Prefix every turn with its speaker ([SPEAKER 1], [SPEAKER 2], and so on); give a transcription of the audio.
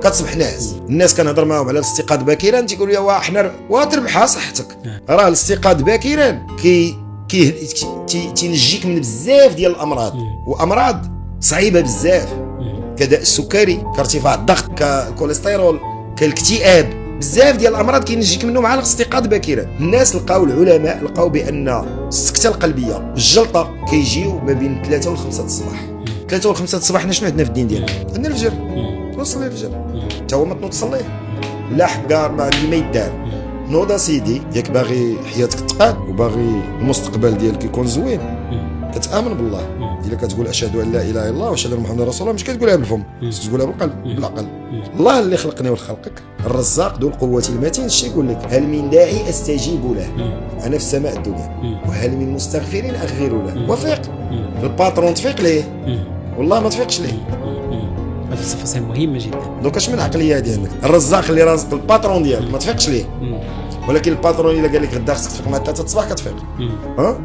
[SPEAKER 1] كتصبح ناعس. الناس كنهضر معاهم على الاستيقاظ باكرا تيقولوا لي واه حنا وتربحها صحتك. راه الاستيقاظ باكرا تينجيك من بزاف ديال الامراض، وامراض صعيبه بزاف كداء السكري، كارتفاع الضغط، ككوليسترول، كالاكتئاب، بزاف ديال الامراض كينجيك منهم على الاستيقاظ باكرا. الناس لقاو، العلماء لقاو بان السكته القلبيه والجلطه كيجيو ما بين 3 و 5 الصباح. 3 و 5 الصباح حنا شنو عندنا في الدين ديالنا؟ عندنا الفجر، توصل الفجر حتى هو ما تنوض تصليه لا حكار ما اللي ما يدار. نوض سيدي ياك باغي حياتك تقاد وباغي المستقبل ديالك يكون زوين، كتامن بالله. الا كتقول اشهد ان لا اله الا الله واشهد ان محمد رسول الله مش كتقولها بالفم، كتقولها بالقلب بالعقل. الله اللي خلقني وخلقك الرزاق ذو القوه المتين، اش يقول لك؟ هل من داعي استجيب له انا في السماء الدنيا، وهل من مستغفر اغفر له. وفيق الباترون، تفيق ليه والله ما تفيقش ليه.
[SPEAKER 2] هذه التفاصيل مهمه جدا.
[SPEAKER 1] دوك اش من العقليه ديالك؟ الرزاق اللي رازق الباترون ديالك ما تفيقش ليه، ولكن الباترون الا قال لك غدا خصك تفيق مع 3 الصباح كتفيق. ها